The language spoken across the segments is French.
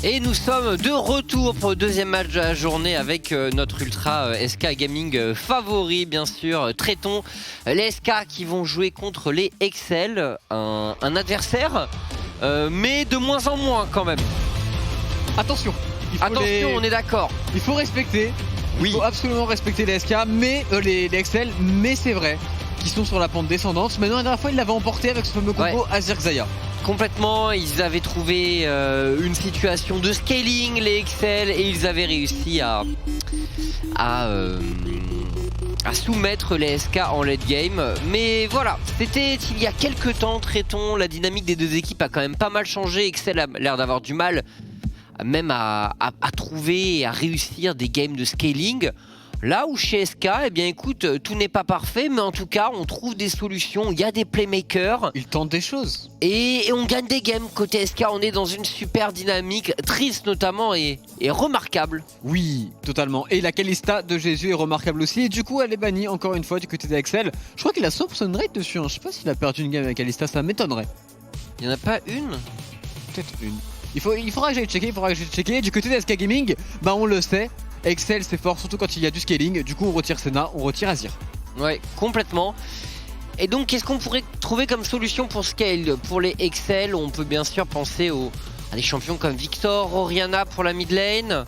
Et nous sommes de retour pour le deuxième match de la journée avec notre Ultra SK Gaming favori, bien sûr, Tréton. Les SK qui vont jouer contre les Excel, un adversaire, mais de moins en moins quand même. Attention, on est d'accord. Il faut respecter, il faut absolument respecter les SK, mais les Excel, mais c'est vrai qu'ils sont sur la pente descendante. Maintenant, la dernière fois, ils l'avaient emporté avec ce fameux combo Azir Xayah. Complètement, ils avaient trouvé une situation de scaling, les Excel, et ils avaient réussi à soumettre les SK en late game. Mais voilà, c'était il y a quelques temps, Tréton, la dynamique des deux équipes a quand même pas mal changé. Excel a l'air d'avoir du mal même à trouver et à réussir des games de scaling. Là où chez SK, eh bien écoute, tout n'est pas parfait, mais en tout cas, on trouve des solutions, il y a des playmakers. Ils tentent des choses. Et on gagne des games. Côté SK, on est dans une super dynamique, triste notamment et remarquable. Oui, totalement. Et la Kalista de Jésus est remarquable aussi. Et du coup, elle est bannie encore une fois du côté d'Excel. Je crois qu'il a 100% rate dessus. Je sais pas s'il a perdu une game avec Kalista, ça m'étonnerait. Il n'y en a pas une? Peut-être une. Il faudra que j'aille checker, Du côté de SK Gaming, bah on le sait. Excel c'est fort surtout quand il y a du scaling, du coup on retire Senna, on retire Azir. Ouais, complètement. Et donc qu'est-ce qu'on pourrait trouver comme solution pour scale? Pour les Excel, on peut bien sûr penser à des champions comme Victor, Orianna pour la mid lane.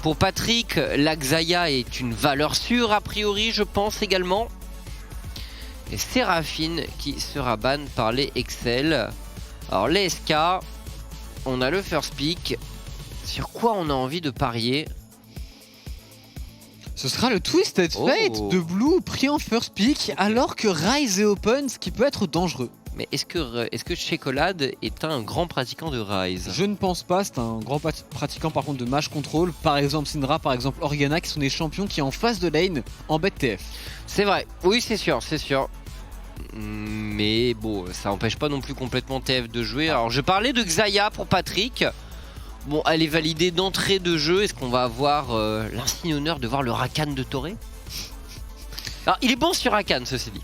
Pour Patrick, la Xayah est une valeur sûre a priori, je pense également. Et Séraphine qui sera ban par les Excel. Alors les SK, on a le first pick. Sur quoi on a envie de parier? Ce sera le Twisted Fate de Blue pris en first pick alors que Ryze est open, ce qui peut être dangereux. Mais est-ce que Chocolade est un grand pratiquant de Ryze? Je ne pense pas, c'est un grand pratiquant par contre de match control. Par exemple Syndra, par exemple Orianna qui sont des champions qui en face de lane en bête TF. C'est vrai, oui c'est sûr, c'est sûr. Mais bon, ça n'empêche pas non plus complètement TF de jouer. Alors je parlais de Xayah pour Patrick. Bon, elle est validée d'entrée de jeu. Est-ce qu'on va avoir l'insigne honneur de voir le Rakan de Toré? Alors, il est bon sur Rakan, ceci dit.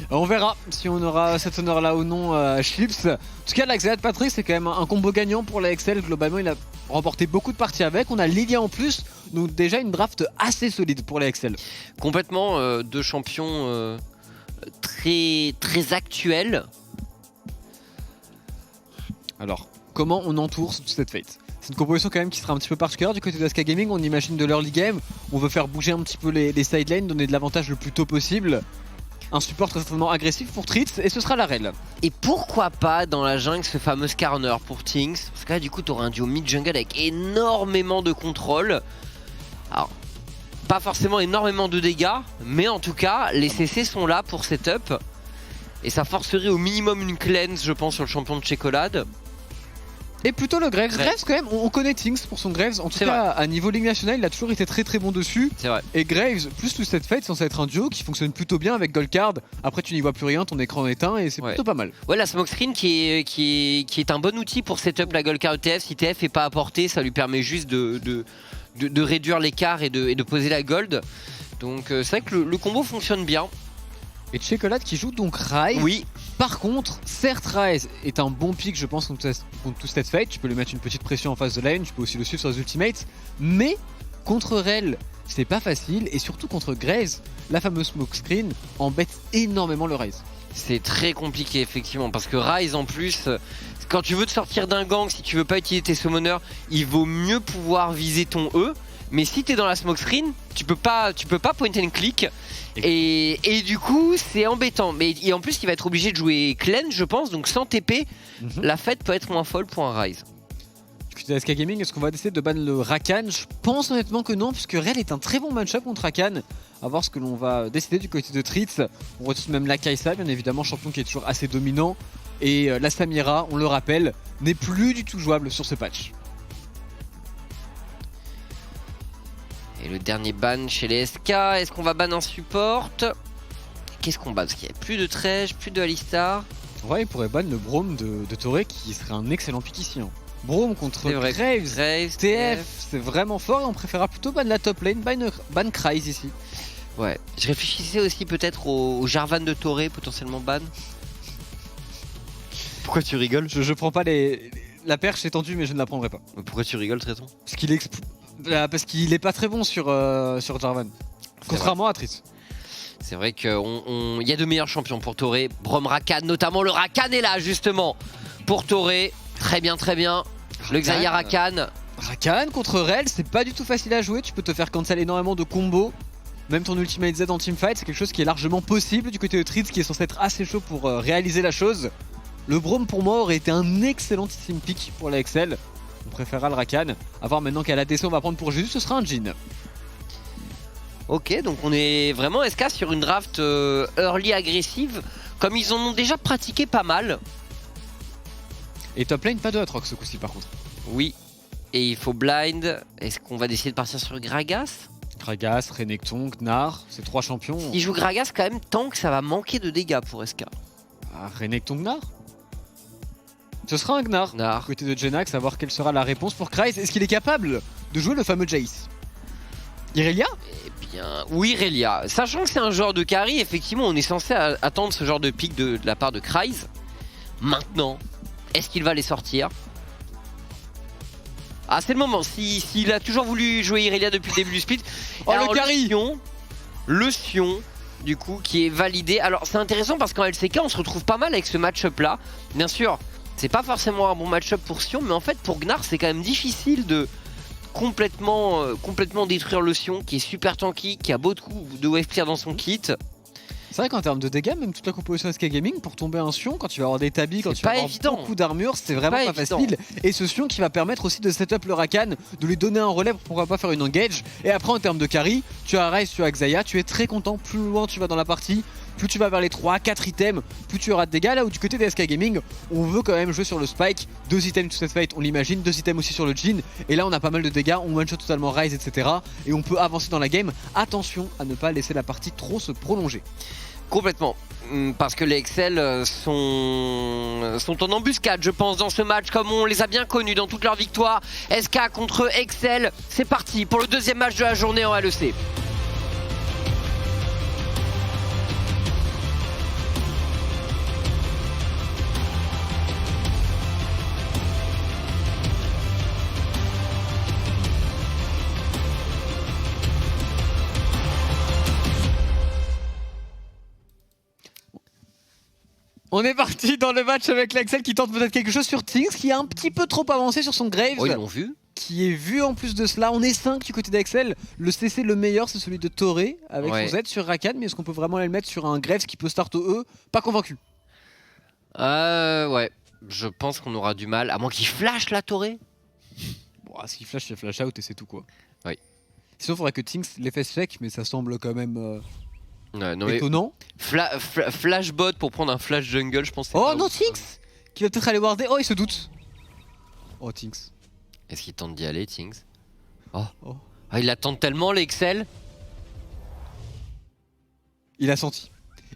On verra si on aura cet honneur-là ou non à Schlips. En tout cas, la Xayah de Patrick, c'est quand même un combo gagnant pour la Excel. Globalement, il a remporté beaucoup de parties avec. On a Lilia en plus, donc déjà une draft assez solide pour la Excel. Complètement, deux champions très, très actuels. Alors, comment on entoure cette fate? C'est une composition quand même qui sera un petit peu particulière du côté de SK Gaming. On imagine de l'early game, on veut faire bouger un petit peu les side lanes, donner de l'avantage le plus tôt possible. Un support très certainement agressif pour Tritz et ce sera la règle. Et pourquoi pas dans la jungle ce fameux Skarner pour Tinks? Parce que là du coup t'auras un duo mid-jungle avec énormément de contrôle. Alors, pas forcément énormément de dégâts, mais en tout cas les CC sont là pour setup. Et ça forcerait au minimum une cleanse je pense sur le champion de Chocolade. Et plutôt le Graves. Graves quand même, on connaît Tinks pour son Graves. En tout cas, à niveau Ligue nationale, il a toujours été très très bon dessus. C'est vrai. Et Graves, plus toute cette fête, censé être un duo qui fonctionne plutôt bien avec Goldcard. Après, tu n'y vois plus rien, ton écran est éteint et c'est plutôt pas mal. Ouais, la smoke screen qui est un bon outil pour setup la Goldcard TF. Si TF est pas apporté, ça lui permet juste de réduire l'écart et de poser la gold. Donc c'est vrai que le combo fonctionne bien. Et Chocolade qui joue donc Ryze. Oui. Par contre, certes Ryze est un bon pick je pense contre Twisted Fate. Tu peux lui mettre une petite pression en face de lane, tu peux aussi le suivre sur les ultimates. Mais contre Rel, c'est pas facile. Et surtout contre Graves, la fameuse smoke screen embête énormément le Ryze. C'est très compliqué effectivement parce que Ryze en plus, quand tu veux te sortir d'un gang, si tu veux pas utiliser tes summoners, il vaut mieux pouvoir viser ton E. Mais si t'es dans la smoke screen, tu peux pas point and click. Et du coup c'est embêtant. Et en plus il va être obligé de jouer cleanse je pense. Donc sans TP, la fête peut être moins folle pour un Ryze. Du côté de SK Gaming, est-ce qu'on va décider de ban le Rakan? Je pense honnêtement que non, puisque Rel est un très bon match-up contre Rakan. A voir ce que l'on va décider du côté de Tritz. On retrouve même la Kai'Sa, bien évidemment, champion qui est toujours assez dominant. Et la Samira, on le rappelle, n'est plus du tout jouable sur ce patch. Et le dernier ban chez les SK, est-ce qu'on va ban un support? Qu'est-ce qu'on ban? Parce qu'il n'y a plus de Thresh, plus de Alistar. Ouais, il pourrait ban le Braum de Toré qui serait un excellent pick ici. Braum contre Graves, TF, c'est vraiment fort et on préférera plutôt ban la top lane, ban Kryze ici. Ouais, je réfléchissais aussi peut-être au Jarvan de Toré potentiellement ban. Pourquoi tu rigoles? Je prends pas les la perche est tendue, mais je ne la prendrai pas. Mais pourquoi tu rigoles, Tréton? Parce qu'il est pas très bon sur Jarvan. Contrairement à Triss. C'est vrai qu'il y a de meilleurs champions pour Toré. Braum Rakan, notamment le Rakan est là justement pour Toré. Très bien, très bien. Le Xayah Rakan. Rakan contre Rel, c'est pas du tout facile à jouer. Tu peux te faire cancel énormément de combos. Même ton Ultimate Z en teamfight, c'est quelque chose qui est largement possible du côté de Triss, qui est censé être assez chaud pour réaliser la chose. Le Braum pour moi aurait été un excellentissime pick pour la XL. On préférera le Rakan. A voir maintenant qu'à l'ADC on va prendre pour Jésus, ce sera un Jhin. Ok, donc on est vraiment SK sur une draft early agressive, comme ils en ont déjà pratiqué pas mal. Et top lane, pas de Aatrox ce coup-ci par contre. Oui, et il faut blind. Est-ce qu'on va décider de partir sur Gragas? Gragas, Renekton, Gnar, ces 3 champions. S'il joue Gragas quand même, tant que ça va manquer de dégâts pour SK. Ah, Renekton, Gnar. Ce sera un Gnar. Du côté de Jenax, savoir quelle sera la réponse pour Kryze. Est-ce qu'il est capable de jouer le fameux Jace? Irelia? Eh bien, oui, Irelia. Sachant que c'est un genre de carry, effectivement, on est censé attendre ce genre de pick de la part de Kryze. Maintenant, est-ce qu'il va les sortir? Ah, c'est le moment. S'il a toujours voulu jouer Irelia depuis le début du split. Oh, alors, le carry! Le Sion, du coup, qui est validé. Alors, c'est intéressant parce qu'en LCK, on se retrouve pas mal avec ce match-up là. Bien sûr, c'est pas forcément un bon match-up pour Sion, mais en fait, pour Gnar, c'est quand même difficile de complètement détruire le Sion, qui est super tanky, qui a beaucoup de wave clear dans son kit. C'est vrai qu'en termes de dégâts, même toute la composition SK Gaming, pour tomber un Sion, quand tu vas avoir des tabis, quand tu vas avoir beaucoup d'armure, c'est vraiment pas facile. Et ce Sion qui va permettre aussi de setup le Rakan, de lui donner un relais pour pourquoi pas faire une engage. Et après en termes de carry, tu as Ryze, tu as Xayah, tu es très content, plus loin tu vas dans la partie, plus tu vas vers les 3-4 items, plus tu auras de dégâts. Là où du côté des SK Gaming, on veut quand même jouer sur le Spike, 2 items tout cette fight, on l'imagine, 2 items aussi sur le Jhin. Et là on a pas mal de dégâts, on one-shot totalement Ryze, etc. Et on peut avancer dans la game. Attention à ne pas laisser la partie trop se prolonger. Complètement, parce que les XL sont en embuscade, je pense, dans ce match, comme on les a bien connus dans toute leur victoire. SK contre XL, c'est parti pour le deuxième match de la journée en LEC. On est parti dans le match avec l'Axel qui tente peut-être quelque chose sur Tinx, qui a un petit peu trop avancé sur son Graves. Oh, ils l'ont vu. Qui est vu en plus de cela. On est 5 du côté d'Axel. Le CC le meilleur, c'est celui de Toré avec son Z sur Rakan. Mais est-ce qu'on peut vraiment aller le mettre sur un Graves qui peut start au E? Pas convaincu. Ouais, je pense qu'on aura du mal, à moins qu'il flash la Toré. Bon, s'il flash, il flash out et c'est tout quoi. Oui. Sinon, il faudrait que Tinx les fasse fake, mais ça semble quand même non, étonnant. Flashbot pour prendre un flash jungle, je pense. Oh non, Tinx qui va peut-être aller warder. Oh, il se doute. Oh, Tinx. Est-ce qu'il tente d'y aller, Tinx? Oh. Ah, il attend tellement, l'Excel. Il a senti.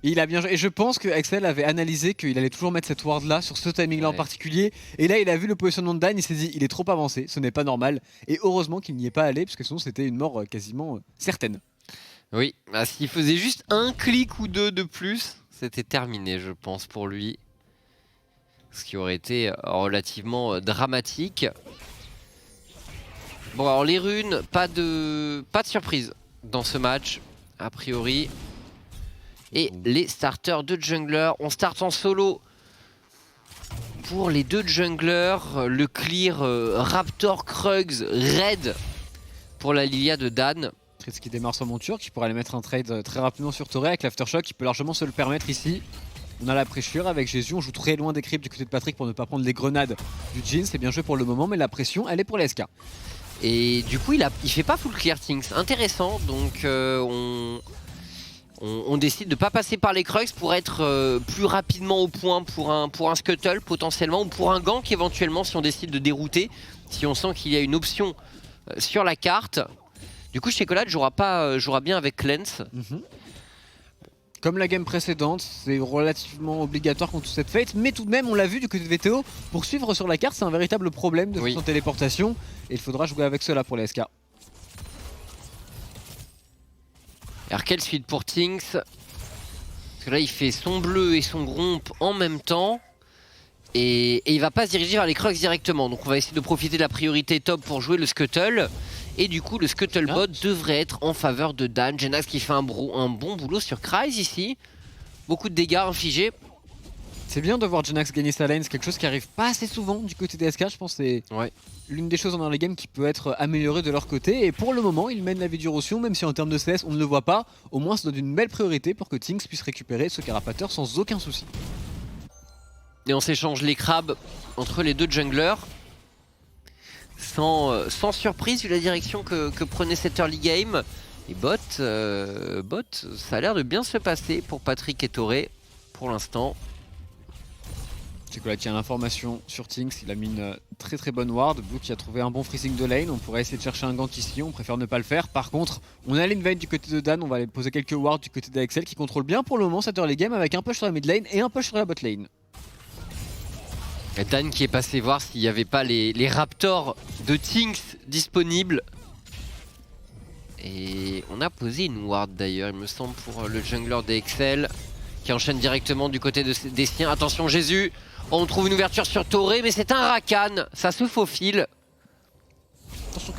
Et il a bien joué. Et je pense que Axel avait analysé qu'il allait toujours mettre cette ward là sur ce timing là en particulier. Et là il a vu le positionnement de Dan, il s'est dit il est trop avancé, ce n'est pas normal. Et heureusement qu'il n'y est pas allé, parce que sinon c'était une mort quasiment certaine. Oui, bah, s'il faisait juste un clic ou deux de plus, c'était terminé je pense pour lui. Ce qui aurait été relativement dramatique. Bon alors les runes, pas de surprise dans ce match, a priori. Et les starters de jungler, on start en solo pour les deux junglers, le clear Raptor, Krugs, Red pour la Lilia de Dan. Triss qui démarre son monture, qui pourrait aller mettre un trade très rapidement sur Toré avec l'Aftershock, qui peut largement se le permettre ici. On a la pressure avec Jésus, on joue très loin des creeps du côté de Patrick pour ne pas prendre les grenades du Jhin, c'est bien joué pour le moment, mais la pression elle est pour les SK. Et du coup il fait pas full clear Tinx, intéressant, donc on décide de ne pas passer par les Krugs pour être plus rapidement au point pour un Scuttle potentiellement, ou pour un gank éventuellement si on décide de dérouter, si on sent qu'il y a une option sur la carte. Du coup Chocolat jouera bien avec Cleanse. Comme la game précédente, c'est relativement obligatoire contre cette fate, mais tout de même on l'a vu du côté de VTO, pour suivre sur la carte c'est un véritable problème de son téléportation, et il faudra jouer avec cela pour les SK. Alors quelle suite pour Tinx? Parce que là il fait son bleu et son gromp en même temps. Et il va pas se diriger vers les Crux directement. Donc on va essayer de profiter de la priorité top pour jouer le Scuttle. Et du coup le Scuttlebot devrait être en faveur de Dan. Genax qui fait un bon boulot sur Kryze ici. Beaucoup de dégâts infligés. C'est bien de voir Genax gagner sa lane, c'est quelque chose qui arrive pas assez souvent du côté des SK. Je pense que c'est l'une des choses dans les games qui peut être améliorée de leur côté. Et pour le moment, ils mènent la vie du Rotion, même si en termes de CS, on ne le voit pas. Au moins, ça donne une belle priorité pour que Tinx puisse récupérer ce carapateur sans aucun souci. Et on s'échange les crabes entre les deux junglers. Sans surprise vu la direction que prenait cette early game. Et bot, ça a l'air de bien se passer pour Patrick et Toré pour l'instant. Chocolat tient l'information sur Tinx, il a mis une très bonne ward. Blue qui a trouvé un bon freezing de lane, on pourrait essayer de chercher un gank ici, on préfère ne pas le faire. Par contre, on a l'invade du côté de Dan, on va aller poser quelques wards du côté d'Axel qui contrôle bien pour le moment cette early game avec un push sur la mid lane et un push sur la bot lane. Et Dan qui est passé voir s'il n'y avait pas les Raptors de Tinx disponibles. Et on a posé une ward d'ailleurs, il me semble, pour le jungler d'Axel qui enchaîne directement du côté des siens. Attention Jésus, on trouve une ouverture sur Toré, mais c'est un Rakan, ça se faufile. Attention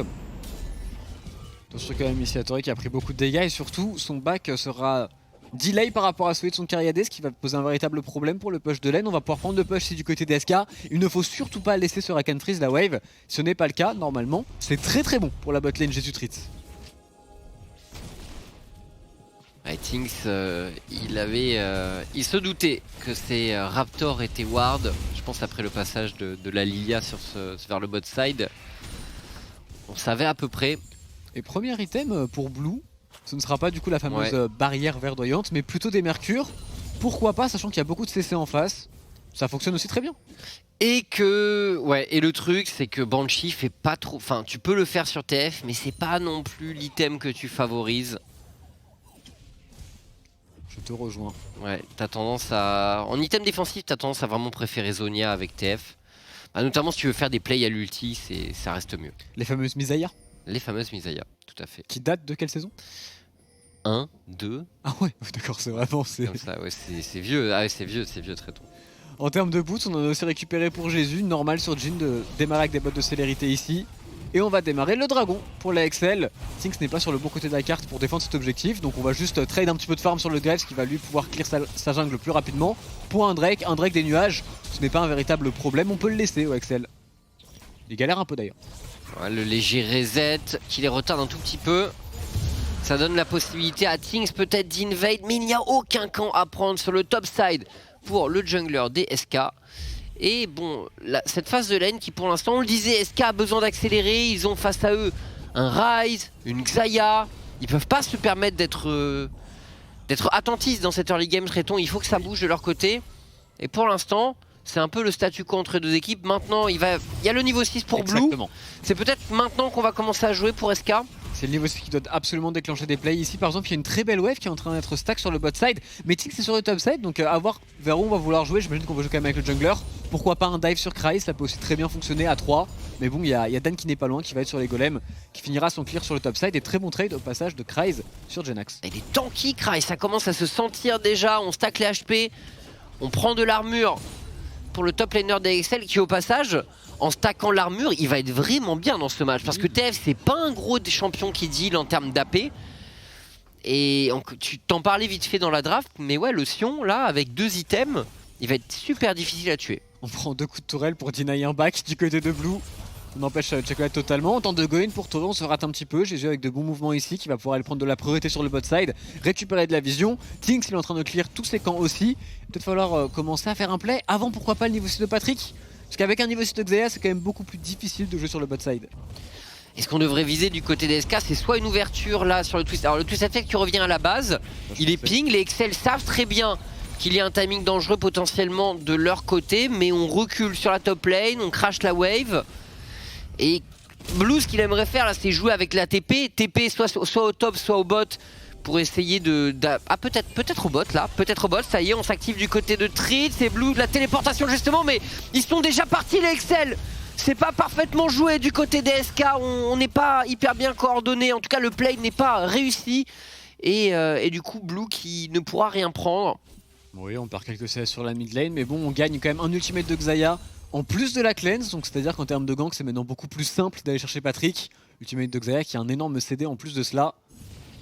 quand même ici à Toré qui a pris beaucoup de dégâts et surtout son back sera delay par rapport à celui de son Cariades, ce qui va poser un véritable problème pour le push de lane. On va pouvoir prendre le push ici du côté d'SK. Il ne faut surtout pas laisser ce Rakan freeze la wave. Ce n'est pas le cas normalement. C'est très bon pour la bot lane Jésus Tritz. Tinx, il se doutait que ces Raptors étaient ward. Je pense après le passage de la Lilia vers le bot side. On savait à peu près. Et premier item pour Blue, ce ne sera pas du coup la fameuse barrière verdoyante, mais plutôt des mercures. Pourquoi pas, sachant qu'il y a beaucoup de CC en face. Ça fonctionne aussi très bien. Et le truc c'est que Banshee fait pas trop. Enfin, tu peux le faire sur TF, mais c'est pas non plus l'item que tu favorises. Je te rejoins. Ouais, t'as tendance à... En item défensif, t'as tendance à vraiment préférer Zonia avec TF. Bah, notamment si tu veux faire des plays à l'ulti, ça reste mieux. Les fameuses Misaya. Les fameuses Misaya, tout à fait. Qui datent de quelle saison? 1, 2. Ah ouais, d'accord, c'est vraiment... Comme ça, ouais, c'est vieux. Ah ouais, c'est vieux très tôt. En termes de boots, on en a aussi récupéré pour Jésus. Normal sur Jhin de démarrer avec des bottes de célérité ici. Et on va démarrer le dragon pour la XL. Tinx n'est pas sur le bon côté de la carte pour défendre cet objectif. Donc on va juste trade un petit peu de farm sur le Graves qui va lui pouvoir clear sa jungle plus rapidement. Pour un Drake des nuages, ce n'est pas un véritable problème. On peut le laisser au XL. Il galère un peu d'ailleurs. Ouais, le léger reset qui les retarde un tout petit peu. Ça donne la possibilité à Tinx peut-être d'invade. Mais il n'y a aucun camp à prendre sur le top side pour le jungler des SK. Et bon, cette phase de lane qui pour l'instant, on le disait, SK a besoin d'accélérer. Ils ont face à eux un Ryze, une Xayah. Ils peuvent pas se permettre d'être attentistes dans cette early game Tréton. Il faut que ça bouge de leur côté. Et pour l'instant, c'est un peu le statu quo entre deux équipes. Maintenant, il y a le niveau 6 pour Blue. C'est peut-être maintenant qu'on va commencer à jouer pour SK. C'est le niveau 6 qui doit absolument déclencher des plays. Ici par exemple il y a une très belle wave qui est en train d'être stack sur le bot side. Mais Tinx c'est sur le top side, donc à voir vers où on va vouloir jouer. J'imagine qu'on va jouer quand même avec le jungler. Pourquoi pas un dive sur Kryze, ça peut aussi très bien fonctionner à 3. Mais bon, il y a Dan qui n'est pas loin, qui va être sur les golems, qui finira son clear sur le top side. Et très bon trade au passage de Kryze sur Genax. Il est tanky Kryze, ça commence à se sentir déjà. On stack les HP, on prend de l'armure pour le top laner d'AXL qui au passage, en stackant l'armure, il va être vraiment bien dans ce match. Parce que TF c'est pas un gros champion qui deal en termes d'AP. Et tu t'en parlais vite fait dans la draft, mais ouais, le Sion là avec 2 items, il va être super difficile à tuer. On prend 2 coups de tourelle pour deny un back du côté de Blue. On empêche Chocolat totalement. On tente de go in pour Toré, on se rate un petit peu. Jésus avec de bons mouvements ici qui va pouvoir aller prendre de la priorité sur le bot side, récupérer de la vision. Tinx il est en train de clear tous ses camps aussi. Peut-être falloir commencer à faire un play avant, pourquoi pas le niveau 6 de Patrick. Parce qu'avec un niveau 6 de Xayah c'est quand même beaucoup plus difficile de jouer sur le bot side. Et ce qu'on devrait viser du côté des SK, c'est soit une ouverture là sur le twist. Alors le twist effect qui revient à la base, il est ping, les Excel savent très bien qu'il y a un timing dangereux potentiellement de leur côté, mais on recule sur la top lane, on crash la wave. Et Blue, ce qu'il aimerait faire là, c'est jouer avec la TP soit au top, soit au bot, pour essayer peut-être au bot là, peut-être au bot. Ça y est, on s'active du côté de Tritz, c'est Blue de la téléportation justement, mais ils sont déjà partis les Excel. C'est pas parfaitement joué du côté des SK, on n'est pas hyper bien coordonné, en tout cas le play n'est pas réussi. Et du coup Blue qui ne pourra rien prendre. Oui, on perd quelques CS sur la mid lane, mais bon, on gagne quand même un ultimate de Xayah en plus de la cleanse, donc c'est-à-dire qu'en termes de gank, c'est maintenant beaucoup plus simple d'aller chercher Patrick. Ultimate de Xayah qui a un énorme CD en plus de cela.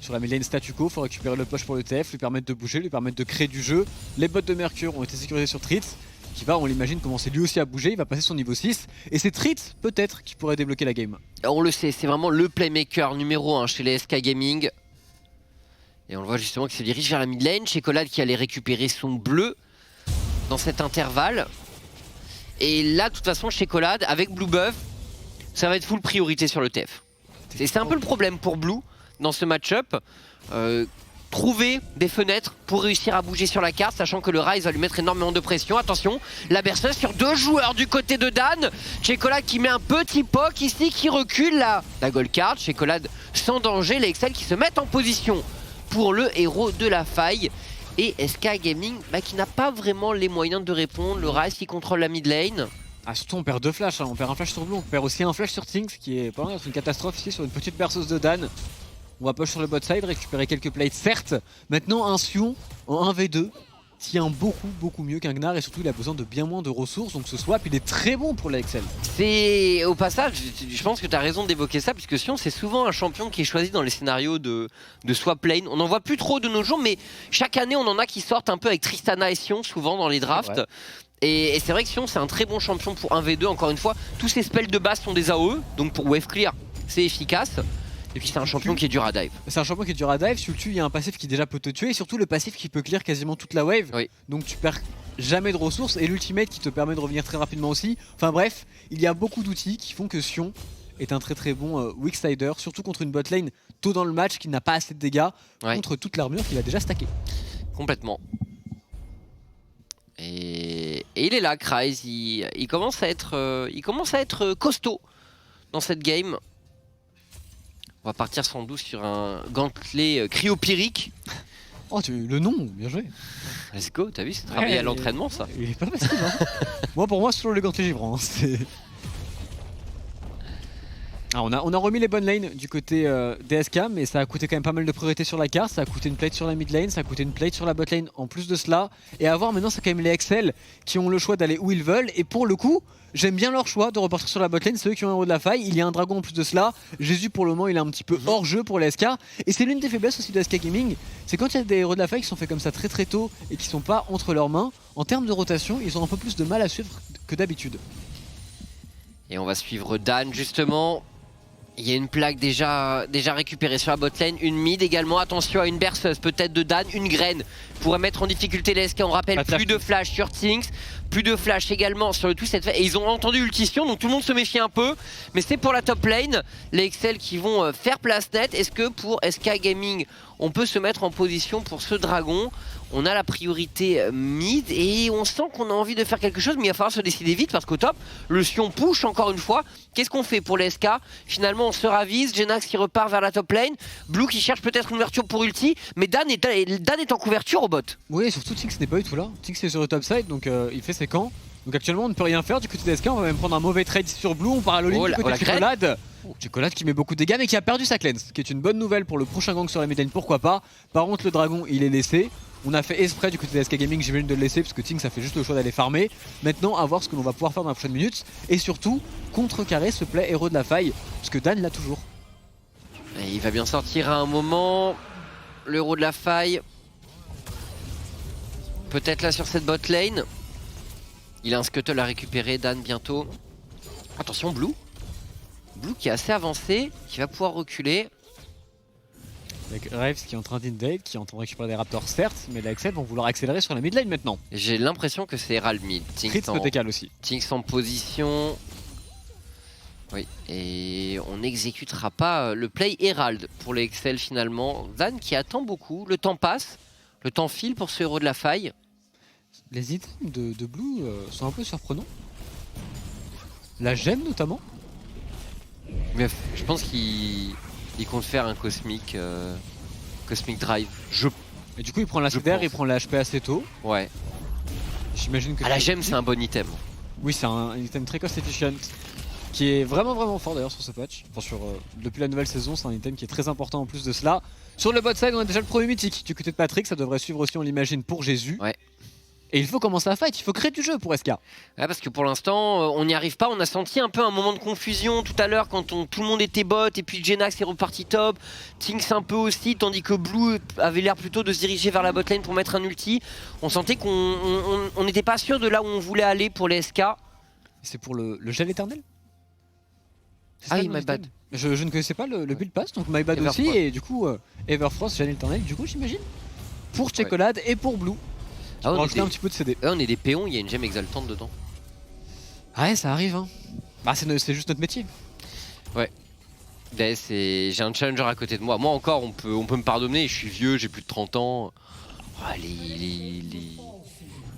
Sur la mid lane statu quo, il faut récupérer le push pour le TF, lui permettre de bouger, lui permettre de créer du jeu. Les bots de Mercure ont été sécurisés sur Tritz, qui va, on l'imagine, commencer lui aussi à bouger, il va passer son niveau 6. Et c'est Tritz, peut-être, qui pourrait débloquer la game. On le sait, c'est vraiment le playmaker numéro 1 chez les SK Gaming. Et on le voit justement qu'il se dirige vers la mid lane. Chocolat qui allait récupérer son bleu dans cet intervalle. Et là, de toute façon, Chocolat, avec Blue Buff, ça va être full priorité sur le TF. C'est un peu le problème pour Blue dans ce match-up. Trouver des fenêtres pour réussir à bouger sur la carte, sachant que le Ryze va lui mettre énormément de pression. Attention, la berceuse sur 2 joueurs du côté de Dan. Chocolat qui met un petit poke ici, qui recule la gold card. Chocolat sans danger, les Excel qui se mettent en position pour le héros de la faille. Et SK Gaming qui n'a pas vraiment les moyens de répondre. Le Ryze qui contrôle la mid lane. Ah, surtout on perd 2 flashs, hein. On perd un flash sur Blue, on perd aussi un flash sur Tinks, qui est pas loin d'être une catastrophe ici sur une petite berceuse de Dan. On va push sur le bot side, récupérer quelques plates certes. Maintenant un Sion en 1v2 tient beaucoup mieux qu'un Gnar, et surtout il a besoin de bien moins de ressources, donc ce swap il est très bon pour la Excel. C'est au passage, je pense que tu as raison d'évoquer ça, puisque Sion c'est souvent un champion qui est choisi dans les scénarios de swap lane. On n'en voit plus trop de nos jours, mais chaque année on en a qui sortent un peu avec Tristana et Sion souvent dans les drafts. Et c'est vrai que Sion c'est un très bon champion pour 1v2, encore une fois. Tous ses spells de base sont des AOE, donc pour wave clear c'est efficace. Et puis c'est un champion qui est dur à dive. C'est un champion qui est dur à dive, si tu le tues il y a un passif qui déjà peut te tuer, et surtout le passif qui peut clear quasiment toute la wave. Oui. Donc tu perds jamais de ressources, et l'ultimate qui te permet de revenir très rapidement aussi. Enfin bref, il y a beaucoup d'outils qui font que Sion est un très bon weak sider, surtout contre une bot lane tôt dans le match qui n'a pas assez de dégâts, contre toute l'armure qu'il a déjà stacké. Complètement. Et il est là, Kryze, il commence à être costaud dans cette game. On va partir sans doute sur un gantelet cryopyrique. Oh, le nom, bien joué. Let's go, t'as vu, c'est travaillé à l'entraînement ça. Il est pas facile, hein. Pour moi, c'est toujours le gantelet givrant. Hein, ah, on a remis les bonnes lanes du côté DSK, mais ça a coûté quand même pas mal de priorité sur la carte. Ça a coûté une plate sur la mid lane, ça a coûté une plate sur la bot lane en plus de cela. Et à voir maintenant, c'est quand même les Excel qui ont le choix d'aller où ils veulent. Et pour le coup, j'aime bien leur choix de repartir sur la bot lane. C'est eux qui ont un héros de la faille. Il y a un dragon en plus de cela. Jésus, pour le moment, il est un petit peu hors jeu pour les SK. Et c'est l'une des faiblesses aussi de SK Gaming. C'est quand il y a des héros de la faille qui sont faits comme ça très tôt et qui sont pas entre leurs mains. En termes de rotation, ils ont un peu plus de mal à suivre que d'habitude. Et on va suivre Dan justement. Il y a une plaque déjà récupérée sur la bot lane, une mid également, attention à une berceuse peut-être de Dan, une graine pourrait mettre en difficulté les SK, on rappelle plus de flash sur Tinks, plus de flash également sur le Twisted Fate, et ils ont entendu Ultition donc tout le monde se méfie un peu, mais c'est pour la top lane, les Excel qui vont faire place nette. Est-ce que pour SK Gaming on peut se mettre en position pour ce dragon? On a la priorité mid et on sent qu'on a envie de faire quelque chose, mais il va falloir se décider vite parce qu'au top, le Sion push encore une fois. Qu'est-ce qu'on fait pour les SK? Finalement, on se ravise. Genax qui repart vers la top lane. Blue qui cherche peut-être une ouverture pour ulti, mais Dan est en couverture au bot. Oui, et surtout Tinks n'est pas du tout là. Tinks est sur le top side, donc il fait ses camps. Donc actuellement, on ne peut rien faire du côté des SK. On va même prendre un mauvais trade sur Blue. On part à l'Olympe du côté de Chocolat. Chocolat qui met beaucoup de dégâts mais qui a perdu sa cleanse, qui est une bonne nouvelle pour le prochain gang sur la mid lane, pourquoi pas. Par contre le dragon il est laissé. On a fait exprès du côté de SK Gaming, j'imagine, de le laisser parce que Tinks a fait juste le choix d'aller farmer. Maintenant à voir ce que l'on va pouvoir faire dans la prochaine minute. Et surtout contrecarrer ce play héros de la faille, parce que Dan l'a toujours. Et il va bien sortir à un moment. Le héros de la faille. Peut-être là sur cette bot lane. Il a un scuttle à récupérer, Dan bientôt. Attention Blue. Blue qui est assez avancé, qui va pouvoir reculer. Avec Raves qui est en train d'invade, qui est en train de récupérer des raptors certes, mais les Excel vont vouloir accélérer sur la mid lane maintenant. J'ai l'impression que c'est Herald mid. Tinks peut décaler aussi. Tinks en position. Oui, et on n'exécutera pas le play Herald pour les Excel finalement. Dan qui attend beaucoup, le temps passe, le temps file pour ce héros de la faille. Les items de Blue sont un peu surprenants. La gemme notamment. Mais je pense qu'il compte faire un Cosmic Drive. Et du coup il prend la CDR, il prend la HP assez tôt. Ouais. J'imagine que la gemme c'est un bon item. Oui, c'est un item très cost efficient. Qui est vraiment fort d'ailleurs sur ce patch. Enfin, depuis la nouvelle saison, c'est un item qui est très important en plus de cela. Sur le bot side, on a déjà le premier mythique du côté de Patrick. Ça devrait suivre aussi, on l'imagine, pour Jésus. Ouais. Et il faut commencer à fight, il faut créer du jeu pour SK. Ouais, parce que pour l'instant, on n'y arrive pas. On a senti un peu un moment de confusion tout à l'heure quand tout le monde était bot et puis Jenax est reparti top. Tinks un peu aussi, tandis que Blue avait l'air plutôt de se diriger vers la botlane pour mettre un ulti. On sentait qu'on n'était pas sûr de là où on voulait aller pour les SK. C'est pour le gel éternel? Ah oui, my bad. Je ne connaissais pas le build pass, donc my bad aussi. Et du coup, Everfrost, gel éternel, du coup, j'imagine. Pour Chocolade et pour Blue. Ah, on rajouter un petit peu de CD. On est des péons, il y a une gemme exaltante dedans. Ouais, ça arrive. Hein. Bah, c'est juste notre métier. Ouais. J'ai un challenger à côté de moi. Moi encore, on peut me pardonner. Je suis vieux, j'ai plus de 30 ans. Oh,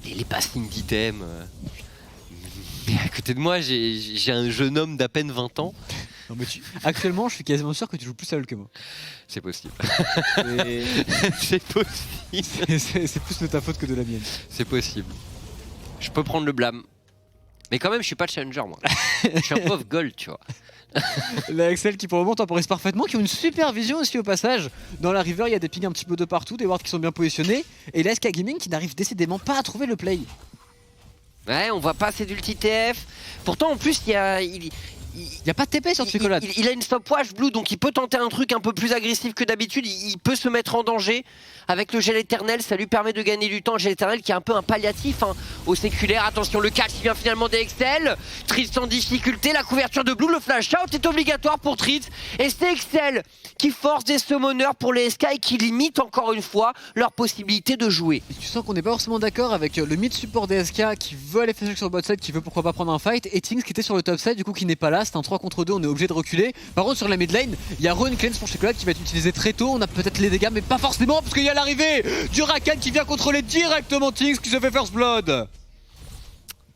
les passings d'items. Mais à côté de moi, j'ai un jeune homme d'à peine 20 ans. Non, mais actuellement, je suis quasiment sûr que tu joues plus seul que moi. C'est possible. C'est possible. C'est plus de ta faute que de la mienne. C'est possible. Je peux prendre le blâme. Mais quand même, je suis pas le challenger, moi. Je suis un pauvre gold, tu vois. La Excel qui pour le moment temporise parfaitement, qui ont une super vision aussi au passage. Dans la river, il y a des pings un petit peu de partout, des wards qui sont bien positionnés. Et la SK Gaming qui n'arrive décidément pas à trouver le play. Ouais, on voit pas assez d'ulti TF. Pourtant, en plus, il y a pas de TP sur Chocolade. Il a une stopwatch Blue, donc il peut tenter un truc un peu plus agressif que d'habitude. Il peut se mettre en danger. Avec le gel éternel, ça lui permet de gagner du temps. Le gel éternel qui est un peu un palliatif au séculaire. Attention, le catch qui vient finalement d'Excel. Tritz en difficulté, la couverture de Blue, le flash out est obligatoire pour Tritz. Et c'est Excel qui force des summoners pour les SK et qui limite encore une fois leur possibilité de jouer. Et tu sens qu'on n'est pas forcément d'accord avec le mid support des SK qui veut aller faire sur le bot side, qui veut pourquoi pas prendre un fight. Et Tinks qui était sur le top side, du coup qui n'est pas là. C'est un 3 contre 2, on est obligé de reculer. Par contre, sur la mid lane, il y a Rune Cleanse pour Chocolade qui va être utilisé très tôt. On a peut-être les dégâts, mais pas forcément, parce qu'il y a l'arrivée du Rakan qui vient contrôler directement Tinks qui se fait first blood.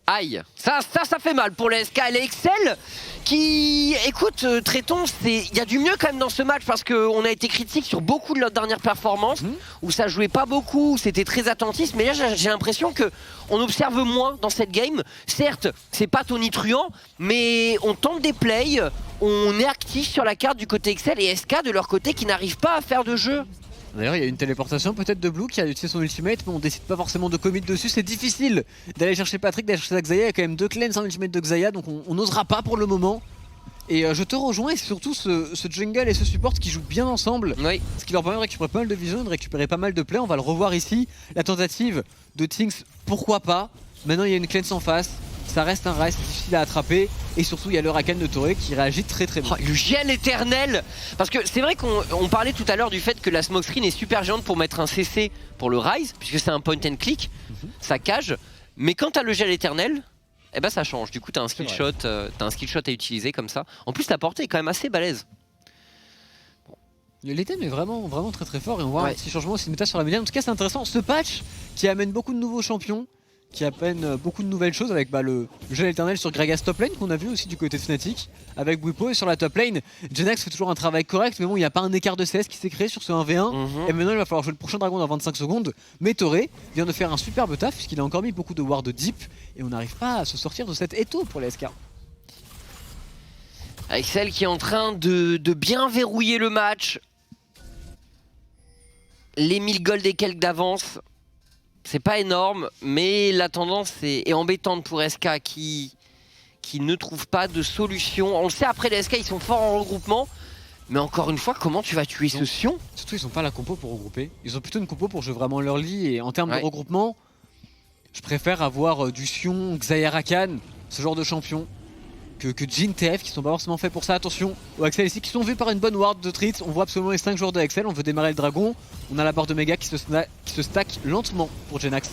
Aïe, ça fait mal pour les SK et les Excel qui, écoute, traitons, il y a du mieux quand même dans ce match parce qu'on a été critique sur beaucoup de leurs dernières performances où ça jouait pas beaucoup, où c'était très attentiste, mais là j'ai l'impression qu'on observe moins dans cette game. Certes, c'est pas tonitruant, mais on tente des plays, on est actif sur la carte du côté Excel et SK de leur côté qui n'arrivent pas à faire de jeu. D'ailleurs, il y a une téléportation peut-être de Blue qui a utilisé son ultimate, mais on décide pas forcément de commit dessus. C'est difficile d'aller chercher Patrick, d'aller chercher Xayah. Il y a quand même 2 cleanses en ultimate de Xayah, donc on n'osera pas pour le moment. Et je te rejoins, et c'est surtout ce jungle et ce support qui jouent bien ensemble. Oui. Ce qui leur permet de récupérer pas mal de vision, de récupérer pas mal de plays. On va le revoir ici. La tentative de Tinks, pourquoi pas. Maintenant, il y a une cleanse en face. Ça reste un race difficile à attraper. Et surtout, il y a le Rakan de Toré qui réagit très bien. Oh, le gel éternel. Parce que c'est vrai qu'on parlait tout à l'heure du fait que la smoke screen est super géante pour mettre un CC pour le Rise, puisque c'est un point and click, ça cage. Mais quand t'as le gel éternel, eh ben ça change. Du coup, t'as un skill shot, à utiliser comme ça. En plus, la portée est quand même assez balèze. L'item est vraiment très fort et on voit un petit changement aussi de méta sur la média. En tout cas, c'est intéressant. Ce patch qui amène beaucoup de nouveaux champions, qui amène beaucoup de nouvelles choses avec le gel éternel sur Gragas top lane qu'on a vu aussi du côté de Fnatic avec Bwipo, et sur la top lane Jenax fait toujours un travail correct, mais bon, il n'y a pas un écart de CS qui s'est créé sur ce 1v1 et maintenant il va falloir jouer le prochain dragon dans 25 secondes. Mais Toré vient de faire un superbe taf puisqu'il a encore mis beaucoup de wards deep et on n'arrive pas à se sortir de cet étau pour les SK. Excel qui est en train de bien verrouiller le match. Les 1000 gold et quelques d'avance, c'est pas énorme, mais la tendance est embêtante pour SK qui ne trouve pas de solution. On le sait, après les SK ils sont forts en regroupement, mais encore une fois, comment tu vas tuer ce Sion? Surtout ils ont pas la compo pour regrouper, ils ont plutôt une compo pour jouer vraiment leur lit, et en termes de regroupement, je préfère avoir du Sion, Xayah Rakan, ce genre de champion, que Jhin TF qui sont pas forcément faits pour ça. Attention aux Axel ici qui sont vus par une bonne ward de Tritz. On voit absolument les 5 joueurs de Axel. On veut démarrer le dragon. On a la barre de méga qui se stack lentement pour Jenax.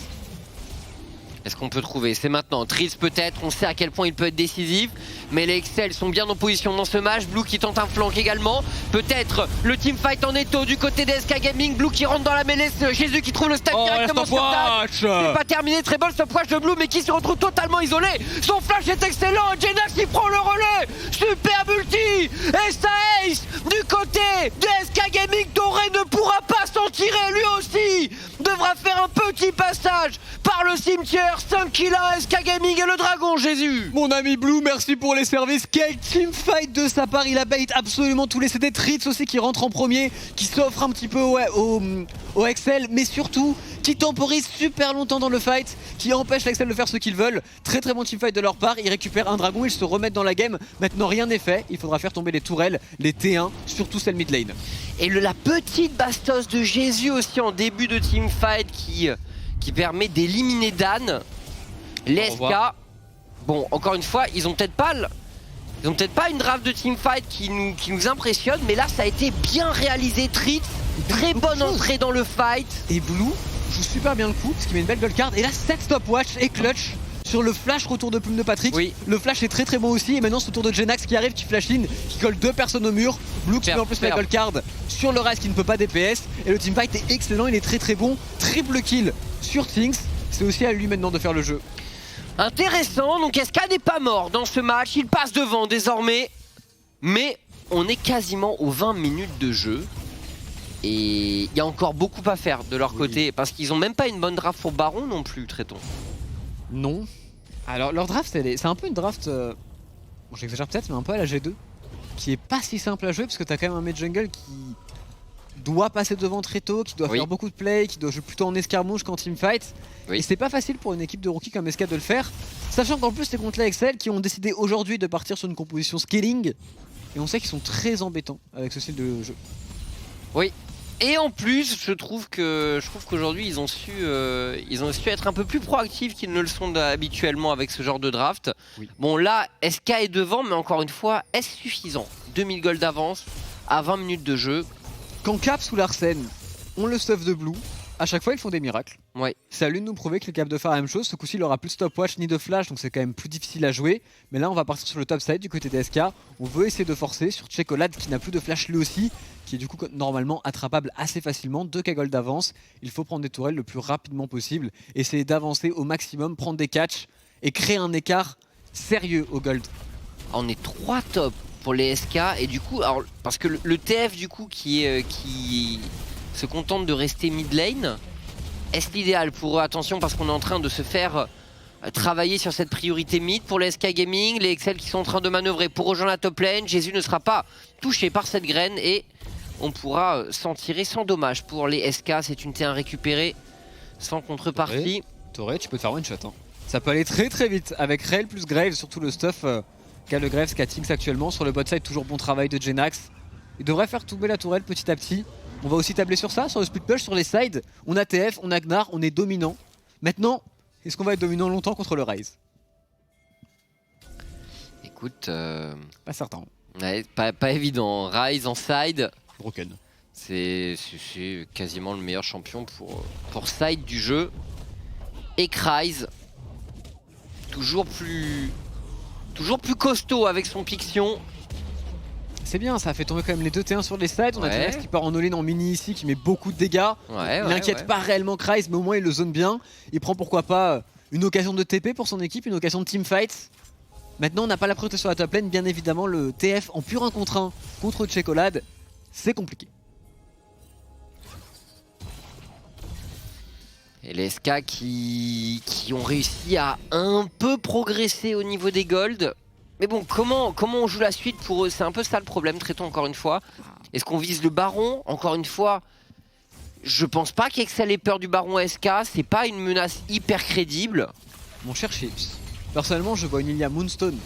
Est-ce qu'on peut trouver? C'est maintenant. Tritz peut-être, on sait à quel point il peut être décisif. Mais les Excel sont bien en position dans ce match. Blue qui tente un flank également. Peut-être le teamfight en étau du côté des SK Gaming. Blue qui rentre dans la mêlée. Jésus qui trouve le stack directement sur table. C'est pas terminé. Très bon stopwatch de Blue, mais qui se retrouve totalement isolé. Son flash est excellent. Jenax qui prend le relais. Superbe ulti. Et ça ace du côté des SK Gaming. Toré ne pourra pas s'en tirer lui aussi. Devra faire un petit passage par par le cimetière. 5 kills à SK Gaming et le dragon, Jésus. Mon ami Blue, merci pour les services. Quel teamfight de sa part. Il a bait absolument tous les CD. Tritz aussi qui rentre en premier, qui s'offre un petit peu au Excel, mais surtout qui temporise super longtemps dans le fight, qui empêche l'Excel de faire ce qu'ils veulent. Très très bon teamfight de leur part. Ils récupèrent un dragon, ils se remettent dans la game. Maintenant rien n'est fait, il faudra faire tomber les tourelles, les T1, surtout celle mid lane. Et la petite bastos de Jésus aussi en début de teamfight qui permet d'éliminer Dan. Les SK, bon encore une fois, ils ont peut-être pas une draft de teamfight qui nous impressionne, mais là ça a été bien réalisé. Tritz, très bonne entrée dans le fight. Et Blue joue super bien le coup, parce qu'il met une belle gold card. Et là 7 stopwatch et clutch sur le flash retour de plume de Patrick. Oui. Le flash est très très bon aussi. Et maintenant c'est au tour de Jenax qui arrive, qui flash in, qui colle 2 personnes au mur. Blue qui met en plus la gold card sur le reste qui ne peut pas DPS. Et le teamfight est excellent, il est très très bon. Triple kill sur Things. C'est aussi à lui maintenant de faire le jeu. Intéressant, donc SK n'est pas mort dans ce match, il passe devant désormais. Mais on est quasiment aux 20 minutes de jeu. Et il y a encore beaucoup à faire de leur côté, parce qu'ils ont même pas une bonne draft pour Baron non plus, Tréton. Non. Alors leur draft, c'est un peu une draft, bon, j'exagère peut-être, mais un peu à la G2, qui est pas si simple à jouer, parce que t'as quand même un mid jungle qui doit passer devant très tôt, qui doit faire beaucoup de play, qui doit jouer plutôt en escarmouche qu'en teamfight. Et c'est pas facile pour une équipe de rookies comme SK de le faire, sachant qu'en plus t'es contre la Excel qui ont décidé aujourd'hui de partir sur une composition scaling, et on sait qu'ils sont très embêtants avec ce style de jeu. Oui. Et en plus, je trouve qu'aujourd'hui ils ont su être un peu plus proactifs qu'ils ne le sont habituellement avec ce genre de draft. Bon là, SK est devant, mais encore une fois, est-ce suffisant? 2000 gold d'avance à 20 minutes de jeu. Quand Caps ou Larsen ont le stuff de Blue, à chaque fois ils font des miracles. C'est à lui de nous prouver qu'il est capable de faire la même chose. Ce coup-ci il aura plus de stopwatch ni de flash, donc c'est quand même plus difficile à jouer. Mais là on va partir sur le top side du côté des SK. On veut essayer de forcer sur Checolade qui n'a plus de flash lui aussi, qui est du coup normalement attrapable assez facilement. 2k gold d'avance, il faut prendre des tourelles le plus rapidement possible, essayer d'avancer au maximum, prendre des catchs et créer un écart sérieux au gold. On est 3 top pour les SK et du coup, alors, parce que le TF du coup qui se contente de rester mid lane, est-ce l'idéal pour eux? Attention, parce qu'on est en train de se faire travailler sur cette priorité mid pour les SK Gaming, les Excel qui sont en train de manœuvrer pour rejoindre la top lane. Jésus ne sera pas touché par cette graine et on pourra s'en tirer sans dommage pour les SK. C'est une T1 récupérée sans contrepartie. Toré, tu peux te faire one shot. Hein. Ça peut aller très très vite avec Rail plus Graves, surtout le stuff qu'a le Graves, qu'a Things actuellement. Sur le bot side, toujours bon travail de Jenax. Il devrait faire tomber la tourelle petit à petit. On va aussi tabler sur ça, sur le split push, sur les sides. On a TF, on a Gnar, on est dominant. Maintenant, est-ce qu'on va être dominant longtemps contre le Ryze? Écoute, pas certain. Ouais, pas évident. Ryze en side. Broken. C'est quasiment le meilleur champion pour side du jeu. Et Ryze, toujours plus costaud avec son Pixion. C'est bien, ça a fait tomber quand même les 2 T1 sur les sides. On a Jenax qui part en all-in en mini ici, qui met beaucoup de dégâts. Il n'inquiète pas réellement Kryze, mais au moins il le zone bien. Il prend pourquoi pas une occasion de TP pour son équipe, une occasion de teamfight. Maintenant on n'a pas la priorité sur la top lane, bien évidemment le TF en pur 1 contre 1 contre Checolade, c'est compliqué. Et les SK qui ont réussi à un peu progresser au niveau des golds. Mais bon, comment on joue la suite pour eux? C'est un peu ça le problème, traitons encore une fois. Est-ce qu'on vise le baron? Encore une fois, je pense pas qu'Excel ait peur du baron SK, c'est pas une menace hyper crédible. Mon cher Chips, personnellement je vois une Ilia Moonstone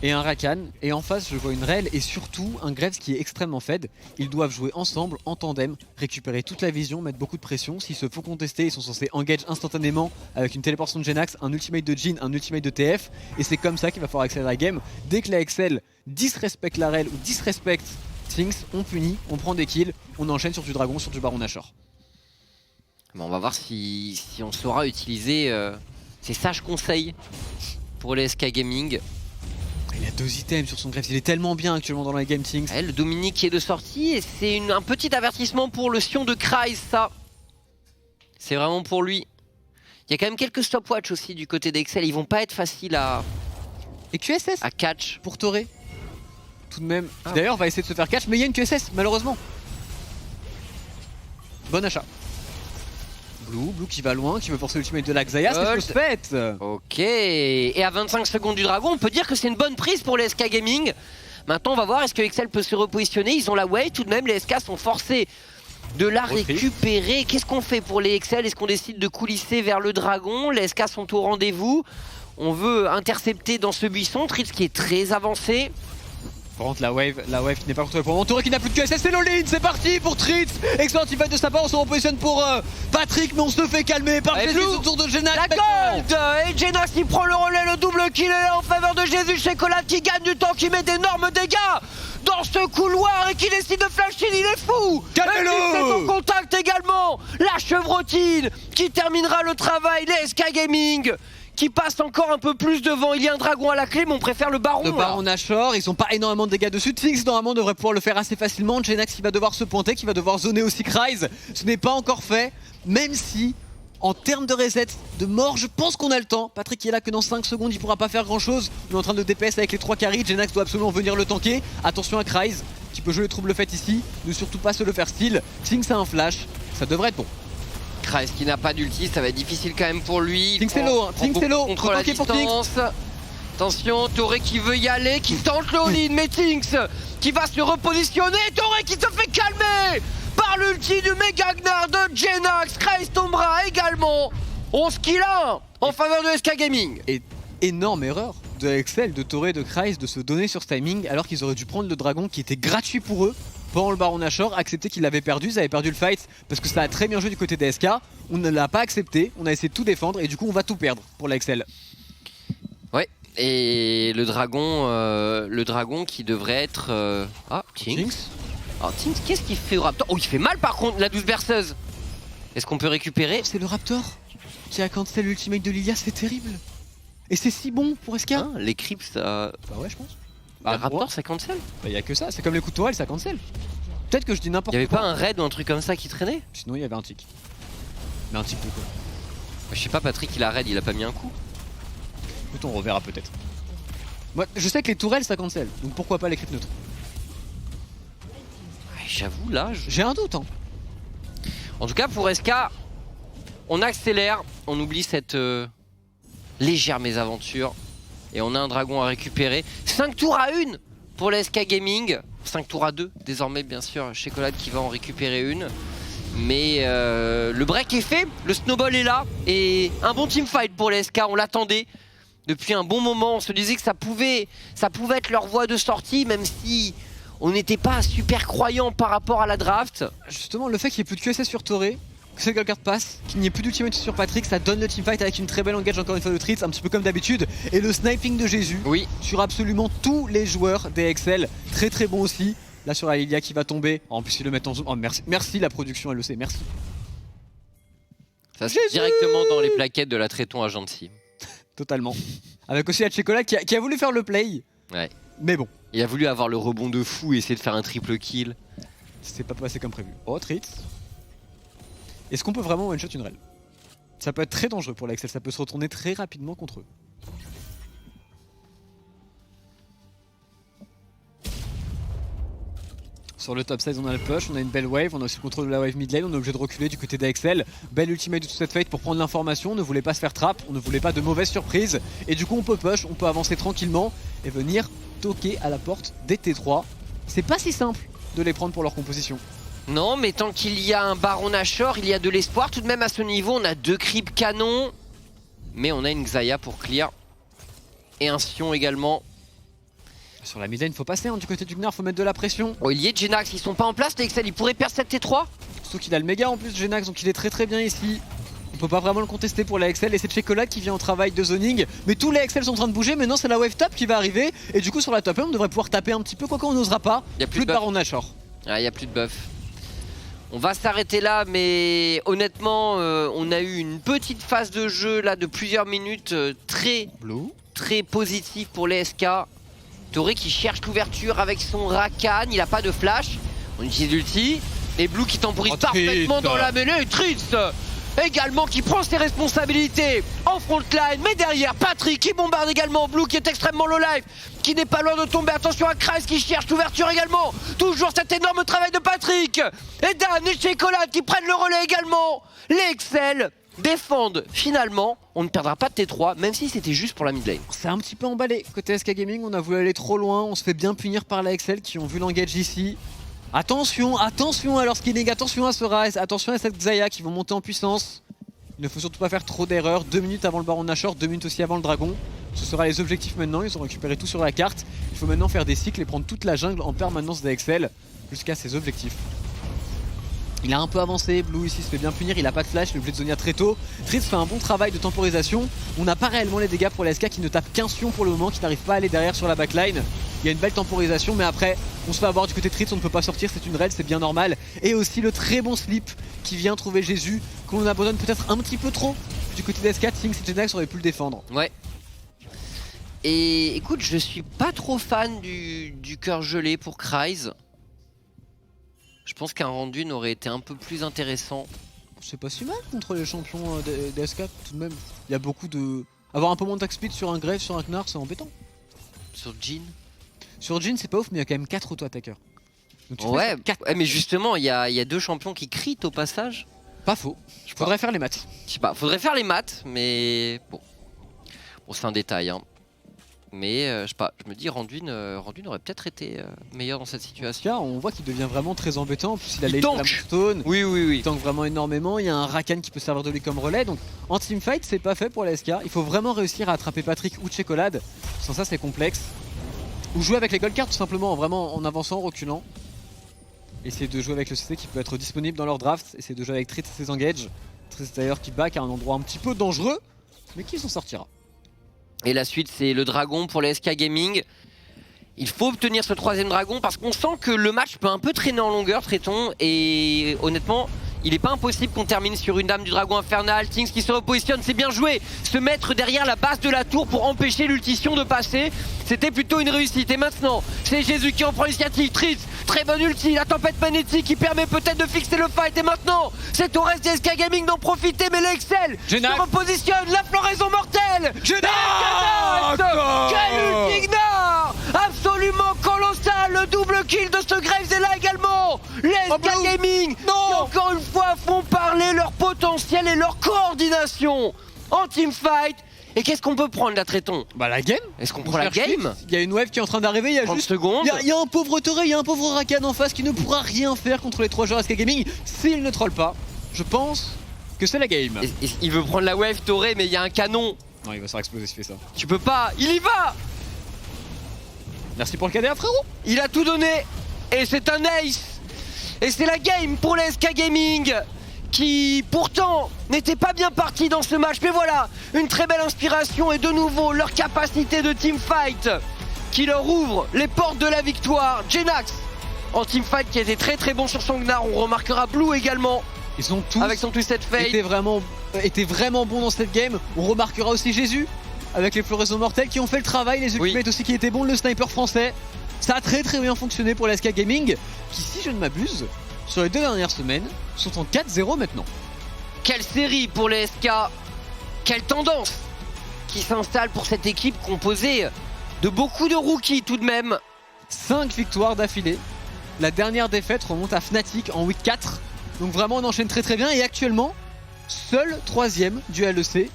et un Rakan, et en face je vois une Rel et surtout un Graves qui est extrêmement fed. Ils doivent jouer ensemble, en tandem, récupérer toute la vision, mettre beaucoup de pression. S'ils se font contester, ils sont censés engage instantanément avec une téléportation de Jenax, un ultimate de Jhin, un ultimate de TF, et c'est comme ça qu'il va falloir accélérer la game. Dès que la Excel disrespecte la Rel ou disrespecte Things, on punit, on prend des kills, on enchaîne sur du dragon, sur du baron Nashor. Bon, on va voir si on saura utiliser ces sages conseils pour les SK Gaming. Il a 2 items sur son Graves, il est tellement bien actuellement dans la game Things. Le Dominique qui est de sortie et c'est un petit avertissement pour le Sion de Kryze, ça. C'est vraiment pour lui. Il y a quand même quelques stopwatch aussi du côté d'Excel, ils vont pas être faciles à... Et QSS à catch. Pour Toré. Tout de même. D'ailleurs va essayer de se faire catch, mais il y a une QSS malheureusement. Bon achat. Blue qui va loin, qui veut forcer l'ultimate de la Xayah, c'est chose faite. Ok, et à 25 secondes du dragon, on peut dire que c'est une bonne prise pour les SK Gaming. Maintenant, on va voir, est-ce que Excel peut se repositionner? Ils ont la wave, tout de même, les SK sont forcés de la récupérer. Qu'est-ce qu'on fait pour les Excel? Est-ce qu'on décide de coulisser vers le dragon? Les SK sont au rendez-vous. On veut intercepter dans ce buisson, Tritz qui est très avancé. Par contre, la wave qui n'est pas contrôlée pour le moment. Touré qui n'a plus de QSS, c'est l'all-in, c'est parti pour Tritz. Excellent teamfight de sa part, on se repositionne pour Patrick, mais on se fait calmer par Jésus autour de Genax. La gold. Et Genax qui prend le relais, le double kill est là en faveur de Jésus chez Colade qui gagne du temps, qui met d'énormes dégâts dans ce couloir et qui décide de flash in, il est fou. Calmez-le. C'est en contact également, la chevrotine qui terminera le travail, les SK Gaming qui passe encore un peu plus devant. Il y a un dragon à la clé, mais on préfère le baron. Le baron Nashor, ils ont pas énormément de dégâts dessus. Sphinx normalement devrait pouvoir le faire assez facilement. Genax qui va devoir se pointer, qui va devoir zoner aussi Kryze. Ce n'est pas encore fait, même si en termes de reset, de mort, je pense qu'on a le temps. Patrick qui est là que dans 5 secondes, il pourra pas faire grand chose. On est en train de DPS avec les 3 carries. Genax doit absolument venir le tanker. Attention à Kryze qui peut jouer le trouble fait ici. Ne surtout pas se le faire steal. Sphinx a un flash, ça devrait être bon. Kryze qui n'a pas d'ulti, ça va être difficile quand même pour lui. Sphinx c'est low, contre la distance. Attention, Toré qui veut y aller, qui tente le all-in, mais Sphinx qui va se repositionner. Toré qui se fait calmer par l'ulti du méga Gnar de Genax. Kryze tombera également. 11 kills en faveur de SK Gaming. Et énorme erreur de Excel, de Toré, de Kryze de se donner sur ce timing alors qu'ils auraient dû prendre le dragon qui était gratuit pour eux pendant le baron Nashor, accepter qu'ils l'avaient perdu, ils avaient perdu le fight parce que ça a très bien joué du côté des SK. On ne l'a pas accepté, on a essayé de tout défendre et du coup on va tout perdre pour la Excel. Ouais, et le dragon qui devrait être... Ah, Tinks. Ah, Tinks, qu'est-ce qu'il fait au Raptor? Oh, il fait mal par contre, la 12 berceuse. Est-ce qu'on peut récupérer? C'est le Raptor qui a cancel l'ultimate de Lilia, c'est terrible. Et c'est si bon pour SK. Hein, les creeps, ça... Bah ouais, je pense. Le Raptor, ça cancel? Bah y a que ça, c'est comme les coups de tourelle, ça cancel. Peut-être que je dis n'importe quoi. Y'avait pas un raid ou un truc comme ça qui traînait? Sinon il y avait un tic. Mais un tic de quoi? Je sais pas, Patrick il a raid, il a pas mis un coup? Écoute, on reverra peut-être. Moi je sais que les tourelles ça cancel, donc pourquoi pas les creeps neutres? Ouais, j'avoue là, j'ai un doute hein. En tout cas pour SK, on accélère, on oublie cette légère mésaventure. Et on a un dragon à récupérer. 5 tours à 1 pour la SK Gaming. 5 tours à 2 désormais bien sûr chez Colade qui va en récupérer une. Mais le break est fait, le snowball est là. Et un bon teamfight pour les SK, on l'attendait depuis un bon moment. On se disait que ça pouvait être leur voie de sortie, même si on n'était pas super croyant par rapport à la draft. Justement le fait qu'il n'y ait plus de QSS sur Toré, que ce card passe, qu'il n'y ait plus d'ultimate sur Patrick, ça donne le teamfight avec une très belle engage encore une fois de Tritz, un petit peu comme d'habitude. Et le sniping de Jésus sur absolument tous les joueurs des Excel, très très bon aussi. Là sur la Lilia qui va tomber, en plus ils le mettent en zoom, oh, merci la production elle le sait, merci. Ça c'est directement dans les plaquettes de la Tréton à Gentil. Totalement. Avec aussi la Chocolat qui a voulu faire le play, ouais. Mais bon. Il a voulu avoir le rebond de fou et essayer de faire un triple kill. C'était pas passé comme prévu. Oh Tritz. Est-ce qu'on peut vraiment one-shot une rel? Ça peut être très dangereux pour l'Excel, ça peut se retourner très rapidement contre eux. Sur le top side on a le push, on a une belle wave, on a aussi le contrôle de la wave mid lane, on est obligé de reculer du côté d'Excel. Belle ultimate de toute cette fight pour prendre l'information, on ne voulait pas se faire trap, on ne voulait pas de mauvaises surprises. Et du coup on peut push, on peut avancer tranquillement et venir toquer à la porte des T3. C'est pas si simple de les prendre pour leur composition. Non, mais tant qu'il y a un baron Nashor, il y a de l'espoir. Tout de même à ce niveau, on a 2 creeps canons. Mais on a une Xayah pour clear. Et un Sion également. Sur la mid lane, faut passer hein, du côté du Gnar, faut mettre de la pression. Oh, il y a Genax, ils sont pas en place, les Excel, ils pourraient perdre cette T3. Surtout qu'il a le méga en plus Genax, donc il est très très bien ici. On peut pas vraiment le contester pour la Excel et c'est Chocolat qui vient au travail de zoning. Mais tous les Excel sont en train de bouger, maintenant c'est la wave top qui va arriver. Et du coup sur la top lane on devrait pouvoir taper un petit peu, quoique on n'osera pas. Il y a plus de baron Nashor. Ah, il y a plus de buff. On va s'arrêter là, mais honnêtement, on a eu une petite phase de jeu là de plusieurs minutes très positive pour les SK. Toré qui cherche l'ouverture avec son Rakan, il a pas de flash. On utilise l'ulti. Et Blue qui temporise parfaitement dans la mêlée. Tritz également qui prend ses responsabilités en front line, mais derrière Patrick qui bombarde également, Blue qui est extrêmement low life, qui n'est pas loin de tomber, attention à Kreis qui cherche l'ouverture également, toujours cet énorme travail de Patrick, et Dan et Chocolate qui prennent le relais également, les Excel défendent finalement, on ne perdra pas de T3 même si c'était juste pour la mid lane. C'est un petit peu emballé côté SK Gaming, on a voulu aller trop loin, on se fait bien punir par la Excel qui ont vu l'engage ici. Attention, attention à leur skinning, attention à ce Rise, attention à cette Xayah qui vont monter en puissance. Il ne faut surtout pas faire trop d'erreurs, 2 minutes avant le Baron Nashor, 2 minutes aussi avant le Dragon. Ce sera les objectifs maintenant, ils ont récupéré tout sur la carte. Il faut maintenant faire des cycles et prendre toute la jungle en permanence d'Excel jusqu'à ses objectifs. Il a un peu avancé, Blue ici se fait bien punir, il a pas de flash, il est obligé de Zonia très tôt. Tritz fait un bon travail de temporisation, on n'a pas réellement les dégâts pour la SK qui ne tape qu'un Sion pour le moment, qui n'arrive pas à aller derrière sur la backline. Il y a une belle temporisation mais après on se fait avoir du côté de Tritz, on ne peut pas sortir, c'est une raid, c'est bien normal. Et aussi le très bon slip qui vient trouver Jésus, qu'on abandonne peut-être un petit peu trop du côté d'SK, Things et Genax aurait pu le défendre. Ouais. Et écoute, je suis pas trop fan du cœur gelé pour Kreis. Je pense qu'un rendu n'aurait été un peu plus intéressant. C'est pas si mal contre les champions d'SK tout de même. Il y a beaucoup de... Avoir un peu moins d'attack speed sur un Grave, sur un Gnar, c'est embêtant. Sur Jhin. Sur Jhin c'est pas ouf mais il y a quand même 4 auto-attaqueurs. Ouais, mais justement il y a 2 champions qui crient au passage. Pas faux. Faudrait faire les maths. Je sais pas, faudrait faire les maths, mais bon. Bon c'est un détail hein. Mais je sais pas, je me dis Randuin aurait peut-être été meilleur dans cette situation. Là, on voit qu'il devient vraiment très embêtant. En plus, il a la Stone. Oui. Il tank vraiment énormément. Il y a un Rakan qui peut servir de lui comme relais. Donc en teamfight, c'est pas fait pour la SK. Il faut vraiment réussir à attraper Patrick ou Chocolade. Sans ça, c'est complexe. Ou jouer avec les gold cards tout simplement, vraiment en avançant, en reculant. Essayer de jouer avec le CC qui peut être disponible dans leur draft. Essayer de jouer avec Tritz et ses engages. Tritz d'ailleurs qui back à un endroit un petit peu dangereux, mais qui s'en sortira. Et la suite c'est le dragon pour les SK Gaming. Il faut obtenir ce 3ème dragon parce qu'on sent que le match peut un peu traîner en longueur, traitons. Et honnêtement, il n'est pas impossible qu'on termine sur une dame du dragon infernal. Things qui se repositionne, c'est bien joué. Se mettre derrière la base de la tour pour empêcher l'ultition de passer, c'était plutôt une réussite. Et maintenant, c'est Jésus qui en prend l'initiative. Tritz, très bonne ulti, la tempête magnétique qui permet peut-être de fixer le fight. Et maintenant, c'est au reste des SK Gaming d'en profiter. Mais l'Excel se repositionne, la floraison mortelle. Quel ulti Gnar absolument colossal, le double kill de ce Graves est là également. Les SK Gaming qui encore une fois font parler leur potentiel et leur coordination en teamfight. Et qu'est-ce qu'on peut prendre là, traiton? Bah la game. Est-ce qu'on prend la game? Il y a une wave qui est en train d'arriver, il y a 30 juste... secondes. Il y a un pauvre Toré, il y a un pauvre Rakan en face qui ne pourra rien faire contre les 3 joueurs SK Gaming s'il ne troll pas. Je pense que c'est la game. Il veut prendre la wave Toré mais il y a un canon. Non, il va se faire exploser s'il fait ça. Tu peux pas, il y va. Merci pour le KDA frérot. Il a tout donné et c'est un ace. Et c'est la game pour les SK Gaming qui pourtant n'était pas bien parti dans ce match. Mais voilà, une très belle inspiration et de nouveau leur capacité de teamfight qui leur ouvre les portes de la victoire. Genax en teamfight qui était très bon sur son Gnar. On remarquera Blue également. Ils ont tous avec son Twisted Fate été vraiment bons dans cette game. On remarquera aussi Jésus avec les floraisons mortelles qui ont fait le travail. Les ultimates aussi qui étaient bons. Le sniper français. Ça a très bien fonctionné pour la SK Gaming qui, si je ne m'abuse, sur les 2 dernières semaines, sont en 4-0 maintenant. Quelle série pour les SK. Quelle tendance qui s'installe pour cette équipe composée de beaucoup de rookies tout de même. 5 victoires d'affilée. La dernière défaite remonte à Fnatic en week 4. Donc vraiment on enchaîne très bien et actuellement, seul 3ème du LEC.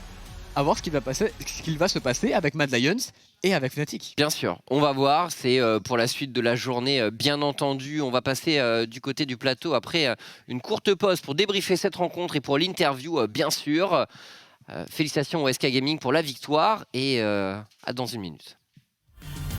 À voir ce qu'il va se passer avec Mad Lions et avec Fnatic. Bien sûr, on va voir, c'est pour la suite de la journée, bien entendu. On va passer du côté du plateau après une courte pause pour débriefer cette rencontre et pour l'interview, bien sûr. Félicitations au SK Gaming pour la victoire et à dans une minute.